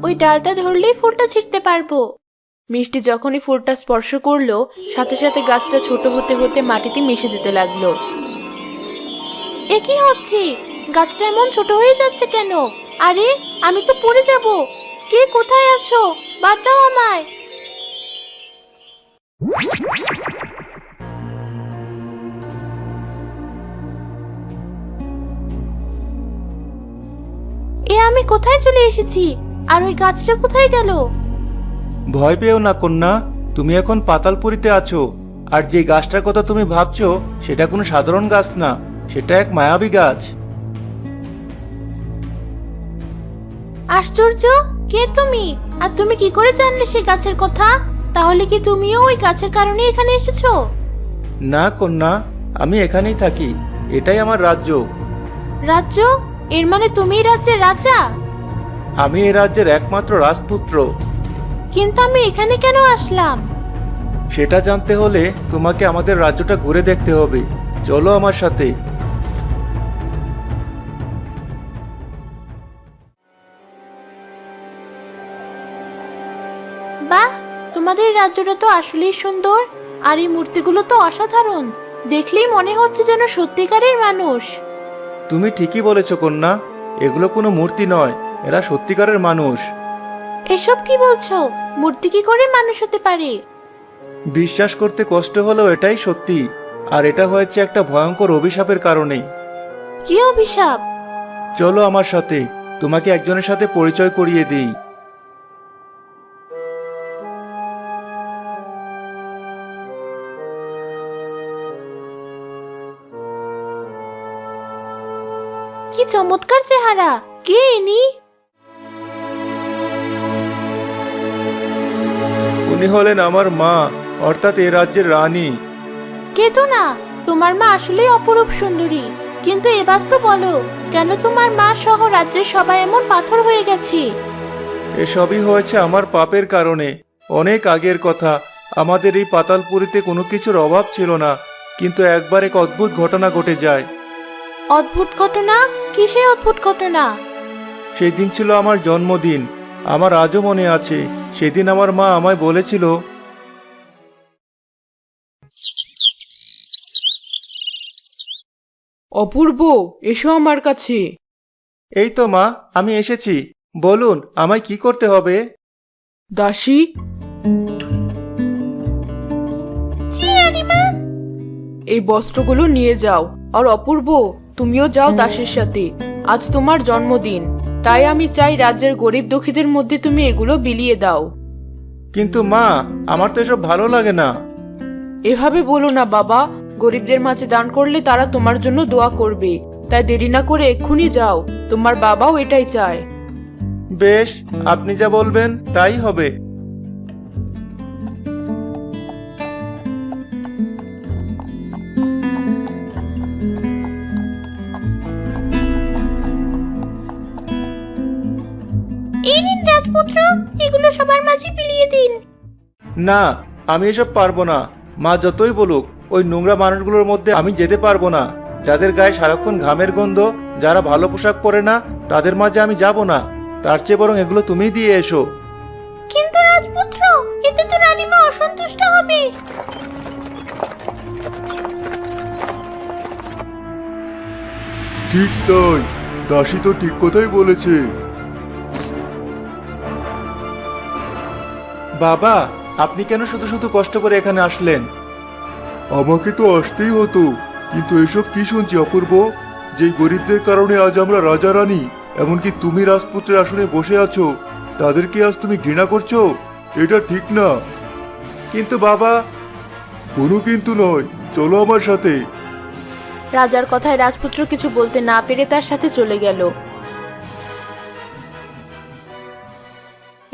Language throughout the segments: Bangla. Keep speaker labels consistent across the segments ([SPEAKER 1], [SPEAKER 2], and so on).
[SPEAKER 1] ওই ডালটা ধরলেই ফুলটা ছিঁড়তে পারবো। মিষ্টি যখনই ফুলটা স্পর্শ করলো, সাথে সাথে গাছটা ছোট হতে হতে মাটিতে মিশে যেতে লাগলো। এ কি হচ্ছে? গাছটা এমন ছোট হয়ে যাচ্ছে কেন? আরে, আমি তো পড়ে যাব। কে কোথায় আছো? বাঁচাও আমায়। আমি কোথায় চলে এসেছি? আর ওই গাছটা কোথায় গেল?
[SPEAKER 2] ভয় পেও না কন্যা, তুমি এখন পাতালপুরীতে আছো। আর যে গাছটার কথা তুমি ভাবছো সেটা কোনো সাধারণ গাছ না, সেটা এক মায়াবী গাছ।
[SPEAKER 1] আশ্চর্য! কে তুমি? আর তুমি কি করে জানলে সেই গাছের কথা? তাহলে কি তুমিও ওই গাছের কারণে এখানে এসেছো?
[SPEAKER 2] না কন্যা, আমি এখানেই থাকি, এটাই আমার রাজ্য।
[SPEAKER 1] রাজ্য? এর মানে তুমি রাজ্যের রাজা?
[SPEAKER 2] আমি এই রাজ্যের একমাত্র রাজপুত্র।
[SPEAKER 1] কিন্তু আমি এখানে কেন আসলাম?
[SPEAKER 2] সেটা জানতে হলে তোমাকে আমাদের রাজ্যটা ঘুরে দেখতে হবে। চলো আমার সাথে।
[SPEAKER 1] বাহ, তোমাদের রাজ্যটা তো আসলেই সুন্দর। আর এই মূর্তিগুলো তো অসাধারণ। দেখলেই মনে হচ্ছে যেন সত্যিকারের মানুষ।
[SPEAKER 2] তুমি ঠিকই বলেছ কন্যা, এগুলো কোনো মূর্তি নয়, এরা সত্যিকারের মানুষ।
[SPEAKER 1] এসব কি বলছো? মূর্তি কি করে মানুষ হতে পারে?
[SPEAKER 2] বিশ্বাস করতে কষ্ট হলেও এটাই সত্যি। আর এটা হয়েছে একটা ভয়ঙ্কর অভিশাপের কারণে।
[SPEAKER 1] কি অভিশাপ?
[SPEAKER 2] চলো আমার সাথে, তোমাকে একজনের সাথে পরিচয় করিয়ে দিই।
[SPEAKER 1] কি চমৎকার চেহারা! কে ইনি?
[SPEAKER 2] উনি হলেন আমার মা, অর্থাৎ এ রাজ্যের রানী।
[SPEAKER 1] কেতো না, তোমার মা আসলেই অপরূপ সুন্দরী। কিন্তু এবার তো বলো, কেন তোমার মা সহ রাজ্যের সবাই এমন পাথর হয়ে গেছে?
[SPEAKER 2] এসবই হয়েছে আমার পাপের কারণে। অনেক আগের কথা, আমাদের এই পাতালপুরীতে কোনো কিছুর অভাব ছিল না, কিন্তু একবার এক অদ্ভুত ঘটনা ঘটে যায়।
[SPEAKER 1] অদ্ভুত ঘটনা? কিসের অদ্ভুত ঘটনা?
[SPEAKER 2] সেই দিন ছিল আমার জন্মদিন। আমার আজও মনে আছে, সেদিন আমার মা আমায় বলেছিল,
[SPEAKER 3] অপূর্ব, এসো আমার কাছে।
[SPEAKER 2] এই তো মা, আমি এসেছি। বলুন, আমায় কি করতে হবে?
[SPEAKER 3] দাসী, এই বস্ত্রগুলো নিয়ে যাও। আর অপূর্ব, তুমিও যাও দাসীর সাথে। আজ তোমার জন্মদিন, তাই আমি চাই রাজ্যের গরিব দুঃখীদের মধ্যে তুমি এগুলো বিলিয়ে দাও।
[SPEAKER 2] কিন্তু মা, আমার তো এসব ভালো লাগে না।
[SPEAKER 3] এভাবে বলো না বাবা, গরিবদের মাঝে দান করলে তারা তোমার জন্য দোয়া করবে। তাই দেরি না করে এক্ষুনি যাও, তোমার বাবাও এটাই চায়।
[SPEAKER 2] বেশ, আপনি যা বলবেন তাই হবে।
[SPEAKER 1] এই নিন রাজপুত্র, এগুলো সবার মাঝে বিলিয়ে দিন।
[SPEAKER 2] না, আমি এসব পারবো না। মা যতই বলুক, ওই নোংরা মানুষগুলোর মধ্যে আমি যেতে পারবো না। যাদের গায়ে সারাক্ষণ ঘামের গন্ধ, যারা ভালো পোশাক পরে না, তাদের মাঝে আমি যাব না। তার চেয়ে বরং এগুলো তুমিই দিয়ে এসো।
[SPEAKER 1] কিন্তু রাজপুত্র, এতে তো রানীমা অসন্তুষ্ট হবে।
[SPEAKER 2] ঠিক তাই, দাসী তো ঠিক কথাই বলেছে। বাবা, আপনি কেন শুধু শুধু কষ্ট করে এখানে আসলেন?
[SPEAKER 4] আমাকে তো আসতেই হতো, কিন্তু এসব কি শুনছি অপূর্ব? যেই গরিবদের কারণে আজ আমরা রাজা রানী, এমনকি তুমি রাজপুত্রের আসনে বসে আছো, তাদেরকে আজ তুমি ঘৃণা করছো? এটা ঠিক না।
[SPEAKER 2] কিন্তু বাবা।
[SPEAKER 4] কোনো কিন্তু নয়, চলো আমার সাথে।
[SPEAKER 1] রাজার কথায় রাজপুত্র কিছু বলতে না পেরে তার সাথে চলে গেল।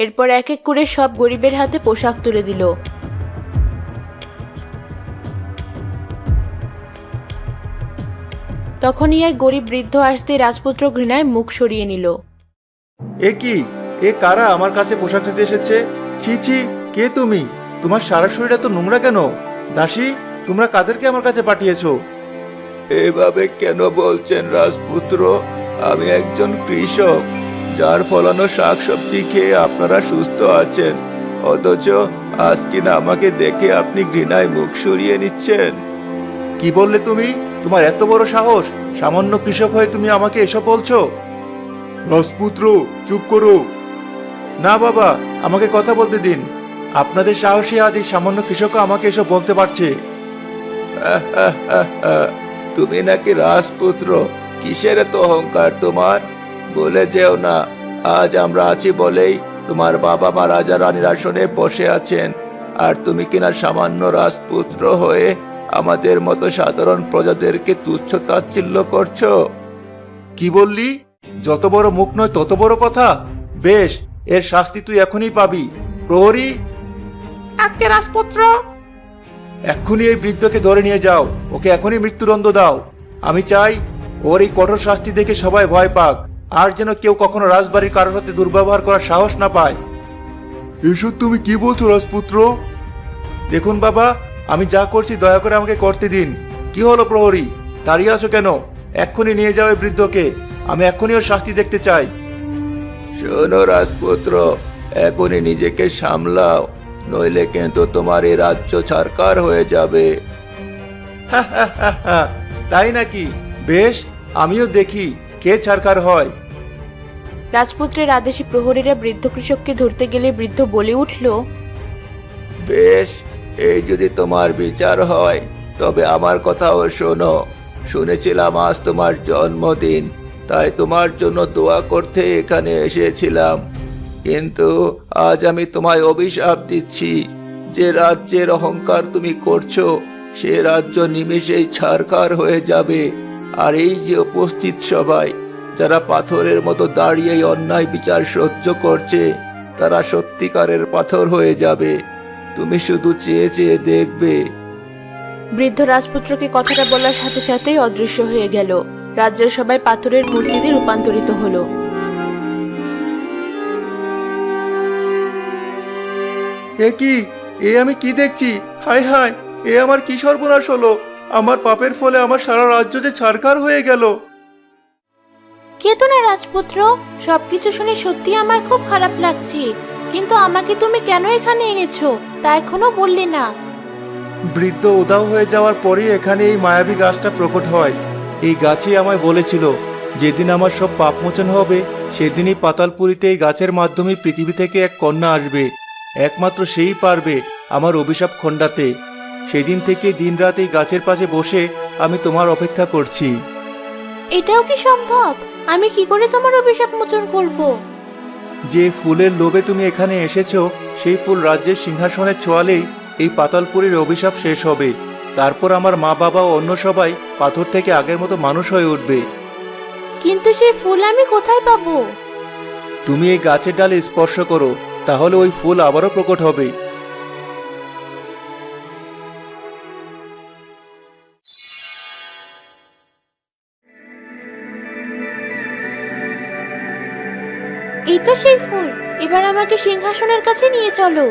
[SPEAKER 1] এরপর এক এক করে সব গরিবের হাতে পোশাক তুলে দিল। তখনই এক গরিব বৃদ্ধ আসতে রাজপুত্র ঘৃণায় মুখ সরিয়ে নিল।
[SPEAKER 2] এ কি? এ কারা আমার কাছে পোশাক নিতে এসেছে? ছি ছি, কে তুমি? তোমার সারা শরীরটা তো নোংরা কেন? দাসী, তোমরা কাদেরকে আমার কাছে পাঠিয়েছো? এভাবে কেন বলছেন রাজপুত্র? আমি একজন কৃষক, যার ফলানো শাকসবজি খেয়ে আপনারা সুস্থ আছেন, অথচ আজ কিনা আমাকে দেখে আপনি ঘৃণায় মুখ সরিয়ে নিচ্ছেন। কি বললে তুমি? তোমার এত বড় সাহস! সামান্য কৃষক হয়ে তুমি আমাকে এসব বলছো?
[SPEAKER 4] রাজপুত্র, চুপ করো।
[SPEAKER 2] না বাবা, আমাকে কথা বলতে দিন। আপনাদের সাহসী আজ এই সামান্য কৃষক আমাকে এসব বলতে পারছে। তুমি নাকি রাজপুত্র? কিসের এত অহংকার তোমার? বলে যেও না, আজ আমরা আছি বলেই তোমার বাবা মা রাজা রানীর আসনে বসে আছেন, আর তুমি কিনা সামান্য রাজপুত্র হয়ে আমাদের মতো সাধারণ প্রজাদেরকে তুচ্ছ তাচ্ছিল্য করছো। কি বললি? যত বড় মুখ নয় তত বড় কথা। বেশ, এর শাস্তি তুই এখনই পাবি। প্রহরী, আজকে রাজপুত্র, এক্ষুনি এই বৃদ্ধকে ধরে নিয়ে যাও। ওকে এখনই মৃত্যুদণ্ড দাও। আমি চাই ওর এই কঠোর শাস্তি দেখে সবাই ভয় পাক, আর যেন কেউ কখনো রাজবাড়ির কারোর সাথে দুর্ব্যবহার করার সাহস না পায়।
[SPEAKER 4] এসব তুমি কি বলছো রাজপুত্র?
[SPEAKER 2] দেখুন বাবা, আমি যা করছি দয়া করে আমাকে করতে দিন। কি হলো প্রহরী, দাঁড়িয়ে আছো কেন? এক্ষুনি নিয়ে যাও এই বৃদ্ধকে। আমি এক্ষুনি ওর শাস্তি দেখতে চাই। শোনো রাজপুত্র, এখনই নিজেকে সামলাও, নইলে কিন্তু তোমার এই রাজ্য ছারকার হয়ে যাবে। তাই নাকি? বেশ, আমিও দেখি কে ছারকার হয়।
[SPEAKER 1] রাজপুত্রের আদেশে প্রহরীরা বৃদ্ধ কৃষককে ধরতে গেলে বৃদ্ধ বলে উঠল,
[SPEAKER 2] বেশ, এই যদি তোমার বিচার হয় তবে আমার কথাও শোনো। শুনেছিলাম আজ তোমার জন্মদিন, তাই তোমার জন্য দোয়া করতে এখানে এসেছিলাম। কিন্তু আজ আমি তোমায় অভিশাপ দিচ্ছি। যে রাজ্যের অহংকার তুমি করছো, সে রাজ্য নিমেষেই ছারখার হয়ে যাবে। আর এই যে উপস্থিত সবাই, যারা পাথরের মতো দাঁড়িয়ে অন্যায় বিচার সহ্য করছে, তারা সত্যিকারের পাথর হয়ে যাবে। তুমি শুধু চেয়ে চেয়ে দেখবে।
[SPEAKER 1] বৃদ্ধ রাজপুত্রকে কথাটা বলার সাথে সাথেই অদৃশ্য হয়ে গেল। রাজ্যের সবাই পাথরের মূর্তিতে রূপান্তরিত হলো।
[SPEAKER 2] এ কি? এ আমি কি দেখছি? হায় হায়, এ আমার কি সর্বনাশ হলো! আমার পাপের ফলে আমার সারা রাজ্য যে ছারখার হয়ে গেল।
[SPEAKER 1] কেতো না রাজপুত্র, সবকিছু শুনে সত্যি আমার খুব খারাপ লাগছে। কিন্তু আমাকে তুমি কেন এখানে এনেছো তা এখনো বললে না।
[SPEAKER 2] বৃদ্ধ উধাও হয়ে যাওয়ার পরেই এখানে এই মায়াবী গাছটা প্রকট হয়। এই গাছই আমায় বলেছিল, যেদিন আমার সব পাপ মোচন হবে সেদিনই পাতালপুরীতে এই গাছের মাধ্যমে পৃথিবী থেকে এক কন্যা আসবে। একমাত্র সেই পারবে আমার অভিশাপ খণ্ডাতে। সেদিন থেকে দিনরাত এই গাছের পাশে বসে আমি তোমার অপেক্ষা করছি।
[SPEAKER 1] এটাও কি সম্ভব? আমি কি করে তোমার অভিশাপ মোচন করব?
[SPEAKER 2] যে ফুলের লোভে তুমি এখানে এসেছো, সেই ফুল রাজ্যের সিংহাসনে ছোঁয়ালেই এই পাতালপুরীর অভিশাপ শেষ হবে। তারপর আমার মা বাবা ও অন্য সবাই পাথর থেকে আগের মতো মানুষ হয়ে উঠবে।
[SPEAKER 1] কিন্তু সেই ফুল আমি কোথায় পাবো?
[SPEAKER 2] তুমি এই গাছের ডালে স্পর্শ করো, তাহলে ওই ফুল আবারও প্রকট হবে।
[SPEAKER 1] এই তো সেই ফুল। এবার আমাকে সিংহাসনের কাছে নিয়ে চলো।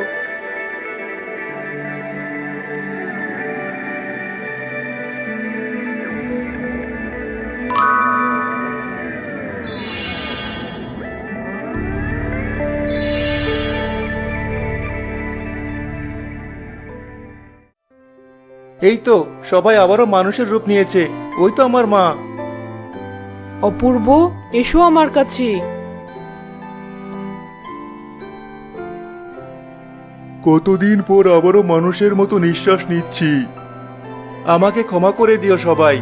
[SPEAKER 2] এই তো সবাই আবারও মানুষের রূপ নিয়েছে। ওই তো আমার মা।
[SPEAKER 3] অপূর্ব, এসো আমার কাছে।
[SPEAKER 4] কতদিন পর আবারও মানুষের মতো নিঃশ্বাস নিচ্ছি।
[SPEAKER 2] আমাকে ক্ষমা করে দিও সবাই।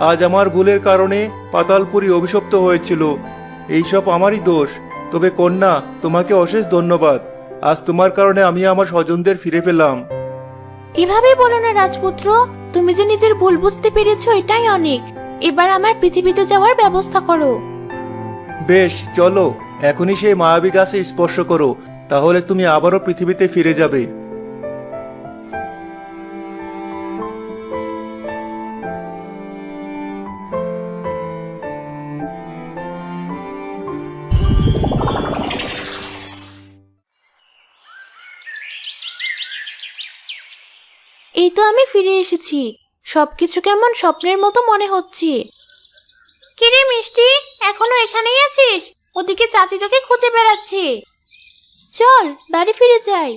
[SPEAKER 2] আজ আমার ভুলের কারণে পাতালপুরী অভিশপ্ত হয়েছিল। এইসব আমারই দোষ। তবে কন্যা, তোমাকে অশেষ ধন্যবাদ। আজ তোমার কারণে আমি আমার স্বজনদের ফিরে পেলাম।
[SPEAKER 1] এভাবে বলো না রাজপুত্র, তুমি যে নিজের ভুল বুঝতে পেরেছো এটাই অনেক। এবার আমার পৃথিবীতে যাওয়ার ব্যবস্থা করো।
[SPEAKER 2] বেশ, চলো এখনই সেই মায়াবী গাছে স্পর্শ করো, তাহলে তুমি আবারও পৃথিবীতে ফিরে যাবে।
[SPEAKER 1] এই তো আমি ফিরে এসেছি। সবকিছু কেমন স্বপ্নের মতো মনে হচ্ছে। কিরে মিষ্টি, এখনো এখানেই আছিস? ওদিকে চাচি তোকে খুঁজে বেড়াচ্ছে। চল বাড়ি ফিরে যাই।